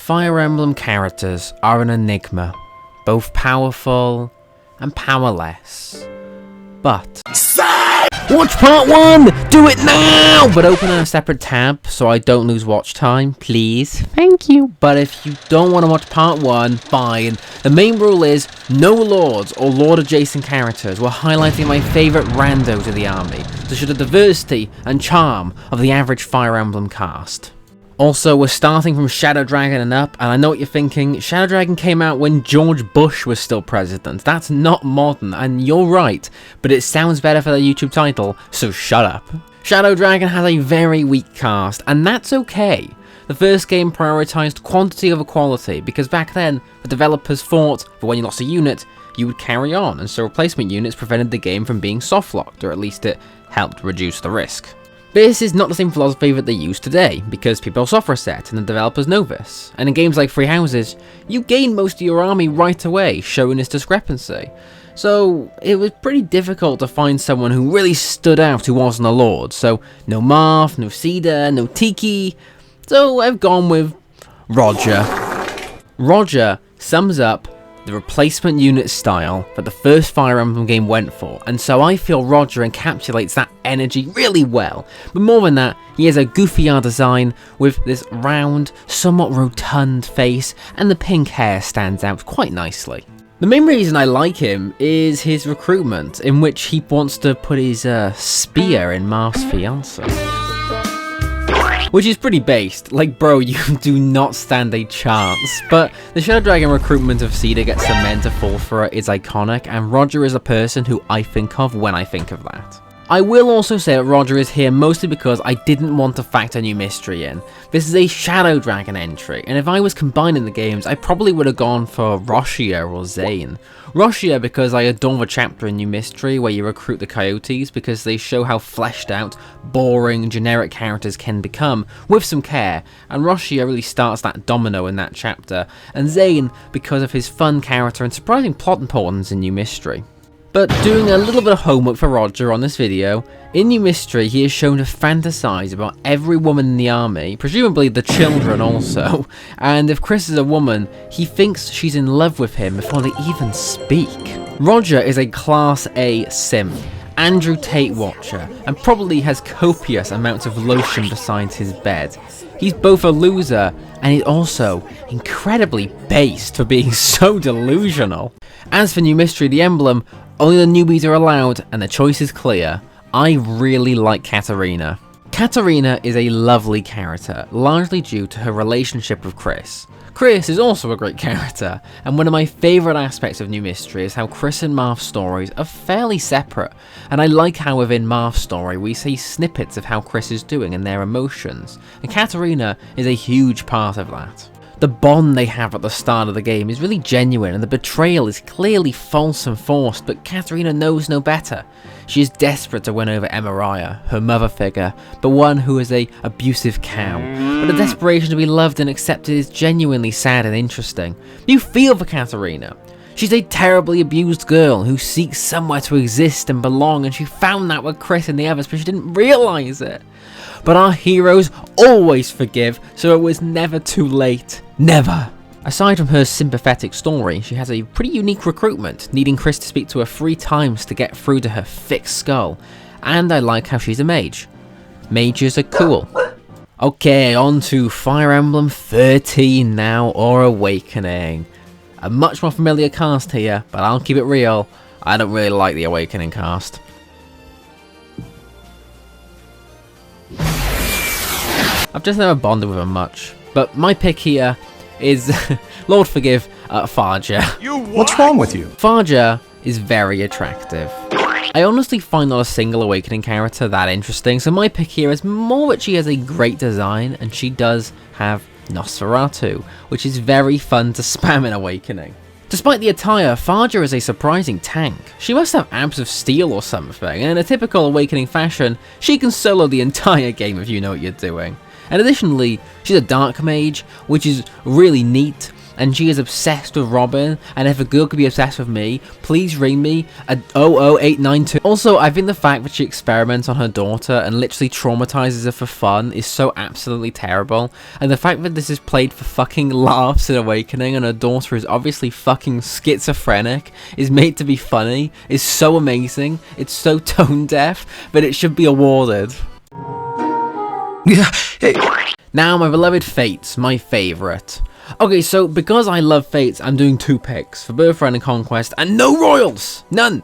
Fire Emblem characters are an enigma, both powerful and powerless. But watch part 1! Do it now! But open a separate tab so I don't lose watch time, please. Thank you. But if you don't want to watch part 1, fine. The main rule is no lords or lord adjacent characters. We're highlighting my favourite randos of the army to show the diversity and charm of the average Fire Emblem cast. Also, we're starting from Shadow Dragon and up, and I know what you're thinking, Shadow Dragon came out when George Bush was still president. That's not modern, and you're right, but it sounds better for the YouTube title, so shut up. Shadow Dragon has a very weak cast, and that's okay. The first game prioritized quantity over quality, because back then, the developers thought that when you lost a unit, you would carry on, and so replacement units prevented the game from being softlocked, or at least it helped reduce the risk. This is not the same philosophy that they use today, because people soft reset and the developers know this, and in games like Free Houses, you gain most of your army right away, showing this discrepancy. So it was pretty difficult to find someone who really stood out who wasn't a lord, so no Marth, no Cedar, no Tiki, so I've gone with Roger. Roger sums up the replacement unit style that the first Fire Emblem game went for, and so I feel Roger encapsulates that energy really well. But more than that, he has a goofier design with this round, somewhat rotund face, and the pink hair stands out quite nicely. The main reason I like him is his recruitment, in which he wants to put his spear in Marth's fiancé. Which is pretty based, like bro, you do not stand a chance. But the Shadow Dragon recruitment of Cedar gets the men to fall for it is iconic, and Roger is a person who I think of when I think of that. I will also say that Roger is here mostly because I didn't want to factor new mystery in. This is a Shadow Dragon entry, and if I was combining the games, I probably would have gone for Roshia or Zane. Roshia because I adore the chapter in New Mystery where you recruit the coyotes because they show how fleshed out, boring, generic characters can become with some care, and Roshia really starts that domino in that chapter, and Zane because of his fun character and surprising plot importance in New Mystery. But doing a little bit of homework for Roger on this video, in New Mystery he is shown to fantasize about every woman in the army, presumably the children also, and if Chris is a woman, he thinks she's in love with him before they even speak. Roger is a Class A simp, Andrew Tate watcher, and probably has copious amounts of lotion beside his bed. He's both a loser, and he's also incredibly based for being so delusional. As for New Mystery the Emblem, only the newbies are allowed, and the choice is clear. I really like Katarina. Katarina is a lovely character, largely due to her relationship with Chris. Chris is also a great character, and one of my favourite aspects of New Mystery is how Chris and Marth's stories are fairly separate, and I like how within Marth's story we see snippets of how Chris is doing and their emotions, and Katarina is a huge part of that. The bond they have at the start of the game is really genuine, and the betrayal is clearly false and forced, but Katarina knows no better. She is desperate to win over Emmariah, her mother figure, but one who is an abusive cow. But the desperation to be loved and accepted is genuinely sad and interesting. You feel for Katarina. She's a terribly abused girl who seeks somewhere to exist and belong, and she found that with Chris and the others, but she didn't realise it. But our heroes always forgive, so it was never too late. Never. Aside from her sympathetic story, she has a pretty unique recruitment, needing Chris to speak to her 3 times to get through to her thick skull. And I like how she's a mage. Mages are cool. Okay, on to Fire Emblem 13 now, or Awakening. A much more familiar cast here, but I'll keep it real, I don't really like the Awakening cast. I've just never bonded with him much, but my pick here is Lord Forgive Faja. What's wrong with you? Faja is very attractive. I honestly find not a single Awakening character that interesting, so my pick here is more that she has a great design, and she does have Nosferatu, which is very fun to spam in Awakening. Despite the attire, Faja is a surprising tank. She must have abs of steel or something, and in a typical Awakening fashion, she can solo the entire game if you know what you're doing. And additionally, she's a dark mage, which is really neat, and she is obsessed with Robin, and if a girl could be obsessed with me, please ring me at 00892. Also, I think the fact that she experiments on her daughter and literally traumatizes her for fun is so absolutely terrible, and the fact that this is played for fucking laughs in Awakening and her daughter is obviously fucking schizophrenic, is made to be funny, is so amazing. It's so tone deaf, but it should be awarded. Now, my beloved Fates, my favourite. Okay, so because I love Fates, I'm doing 2 picks for Birthright and Conquest, and no royals! None!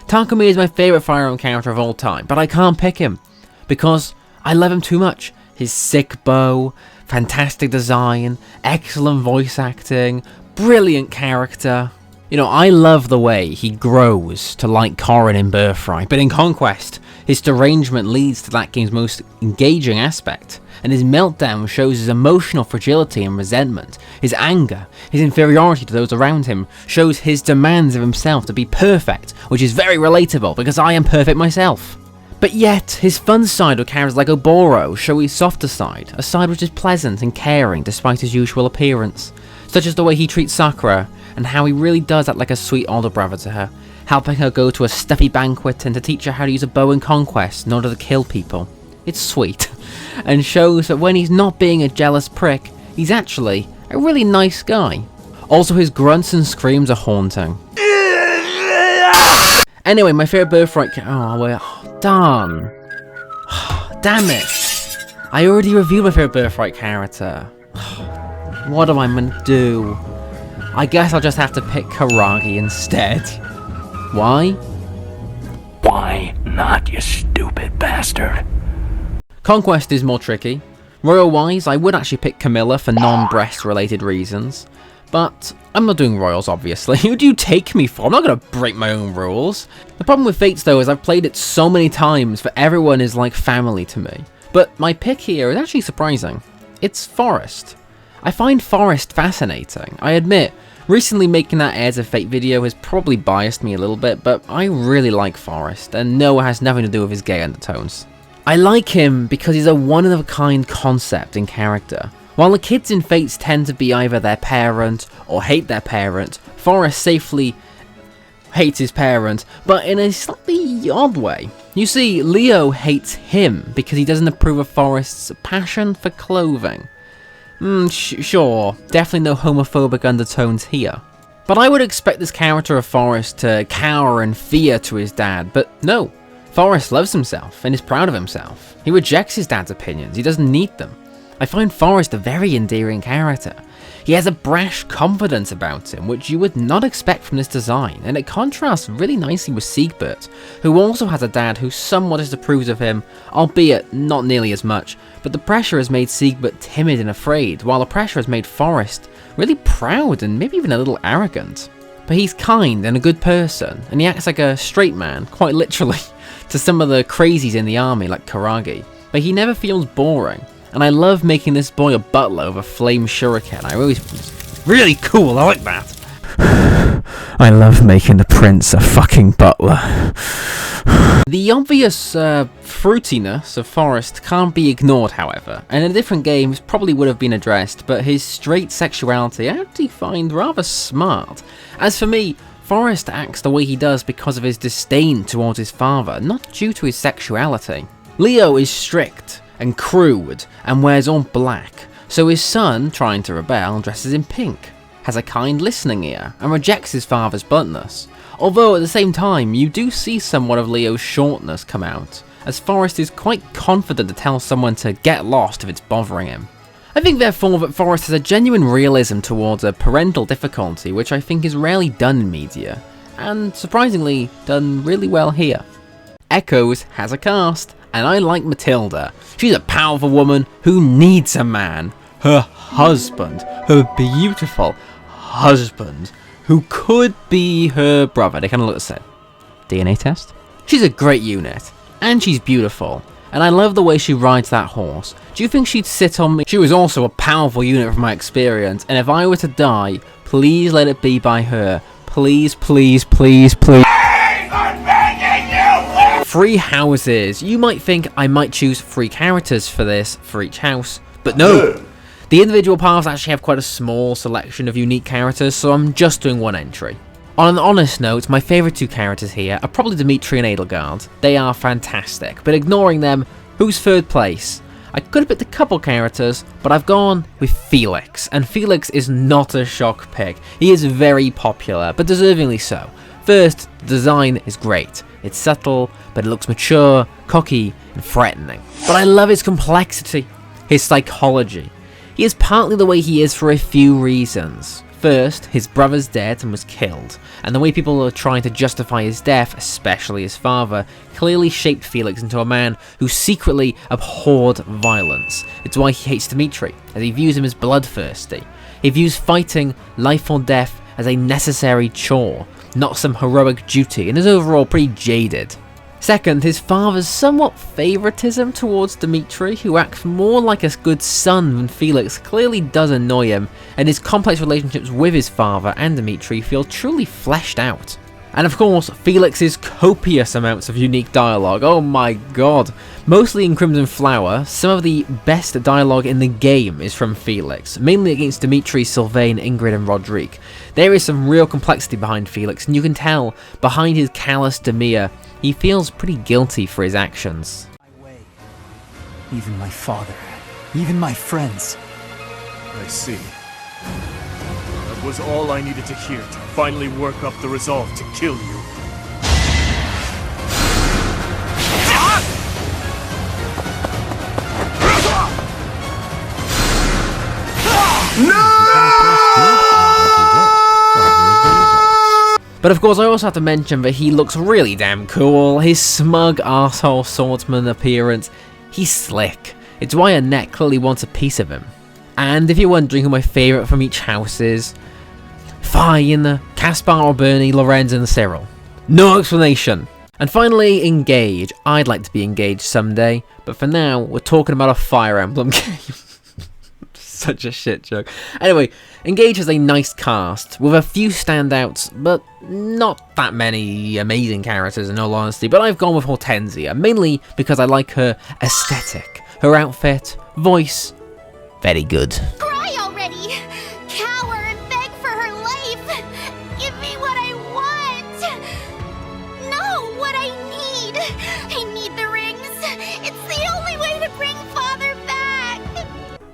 Takumi is my favourite Fire Emblem character of all time, but I can't pick him because I love him too much. His sick bow, fantastic design, excellent voice acting, brilliant character. You know, I love the way he grows to like Corrin in Birthright, but in Conquest, his derangement leads to that game's most engaging aspect, and his meltdown shows his emotional fragility and resentment. His anger, his inferiority to those around him, shows his demands of himself to be perfect, which is very relatable because I am perfect myself. But yet, his fun side with characters like Oboro show his softer side, a side which is pleasant and caring despite his usual appearance, such as the way he treats Sakura, and how he really does act like a sweet older brother to her, helping her go to a stuffy banquet and to teach her how to use a bow in Conquest in order to kill people. It's sweet, and shows that when he's not being a jealous prick, he's actually a really nice guy. Also, his grunts and screams are haunting. Anyway, my favourite Birthright darn. Damn it. I already reviewed my favourite Birthright character. What am I meant to do? I guess I'll just have to pick Karagi instead. Why? Why not, you stupid bastard? Conquest is more tricky. Royal-wise, I would actually pick Camilla for non-breast related reasons. But I'm not doing Royals, obviously. Who do you take me for? I'm not going to break my own rules. The problem with Fates, though, is I've played it so many times that everyone is like family to me. But my pick here is actually surprising. It's Forest. I find Forest fascinating. I admit, recently making that Heirs of Fate video has probably biased me a little bit, but I really like Forest, and no, it has nothing to do with his gay undertones. I like him because he's a one-of-a-kind concept and character. While the kids in Fates tend to be either their parent or hate their parent, Forest safely hates his parent, but in a slightly odd way. You see, Leo hates him because he doesn't approve of Forest's passion for clothing. Sure, definitely no homophobic undertones here. But I would expect this character of Forest to cower in fear to his dad, but no. Forest loves himself and is proud of himself. He rejects his dad's opinions, he doesn't need them. I find Forest a very endearing character. He has a brash confidence about him, which you would not expect from this design, and it contrasts really nicely with Siegbert, who also has a dad who somewhat disapproves of him, albeit not nearly as much, but the pressure has made Siegbert timid and afraid, while the pressure has made Forest really proud and maybe even a little arrogant. But he's kind and a good person, and he acts like a straight man, quite literally, to some of the crazies in the army like Karagi, but he never feels boring. And I love making this boy a butler with a flame shuriken. Really cool, I like that. I love making the prince a fucking butler. The obvious fruitiness of Forest can't be ignored, however, and in different games probably would have been addressed, but his straight sexuality I actually find rather smart. As for me, Forest acts the way he does because of his disdain towards his father, not due to his sexuality. Leo is strict and crude, and wears all black, so his son, trying to rebel, dresses in pink, has a kind listening ear, and rejects his father's bluntness. Although at the same time, you do see somewhat of Leo's shortness come out, as Forest is quite confident to tell someone to get lost if it's bothering him. I think therefore that Forest has a genuine realism towards a parental difficulty, which I think is rarely done in media, and surprisingly done really well here. Echoes has a cast, and I like Matilda. She's a powerful woman who needs a man. Her husband, her beautiful husband, who could be her brother. They kind of look the same. DNA test? She's a great unit, and she's beautiful, and I love the way she rides that horse. Do you think she'd sit on me? She was also a powerful unit from my experience, and if I were to die, please let it be by her. Please, please, please, please. Free houses. You might think I might choose 3 characters for this, for each house, but no! The individual paths actually have quite a small selection of unique characters, so I'm just doing one entry. On an honest note, my favourite two characters here are probably Dimitri and Edelgard. They are fantastic, but ignoring them, who's third place? I could have picked a couple characters, but I've gone with Felix, and Felix is not a shock pick. He is very popular, but deservingly so. First, the design is great. It's subtle, but it looks mature, cocky, and threatening. But I love his complexity, his psychology. He is partly the way he is for a few reasons. First, his brother's dead and was killed, and the way people are trying to justify his death, especially his father, clearly shaped Felix into a man who secretly abhorred violence. It's why he hates Dimitri, as he views him as bloodthirsty. He views fighting life or death as a necessary chore, not some heroic duty, and is overall pretty jaded. Second, his father's somewhat favoritism towards Dimitri, who acts more like a good son than Felix, clearly does annoy him, and his complex relationships with his father and Dimitri feel truly fleshed out. And of course, Felix's copious amounts of unique dialogue, oh my god. Mostly in Crimson Flower, some of the best dialogue in the game is from Felix, mainly against Dimitri, Sylvain, Ingrid and Roderick. There is some real complexity behind Felix, and you can tell, behind his callous demeanour, he feels pretty guilty for his actions. My way. Even my father, even my friends. I see. That was all I needed to hear to finally work up the resolve to kill you. But of course I also have to mention that he looks really damn cool, his smug arsehole swordsman appearance, he's slick. It's why Annette clearly wants a piece of him. And if you're wondering who my favourite from each house is, fine, Caspar or Bernie, Lorenz and Cyril. No explanation. And finally, Engage. I'd like to be engaged someday, but for now, we're talking about a Fire Emblem game. Such a shit joke. Anyway, Engage has a nice cast, with a few standouts, but not that many amazing characters in all honesty, but I've gone with Hortensia, mainly because I like her aesthetic, her outfit, voice, very good. Cry already! Cower and beg for her life! Give me what I want! No, what I need! I need the rings! It's the only way to bring Father back!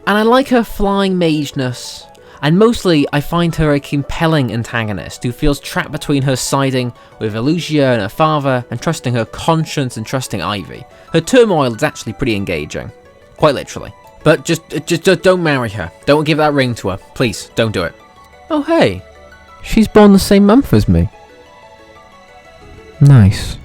And I like her flying mageness. And mostly, I find her a compelling antagonist who feels trapped between her siding with Elusia and her father and trusting her conscience and trusting Ivy. Her turmoil is actually pretty engaging. Quite literally. But just don't marry her. Don't give that ring to her. Please, don't do it. Oh hey, she's born the same month as me. Nice.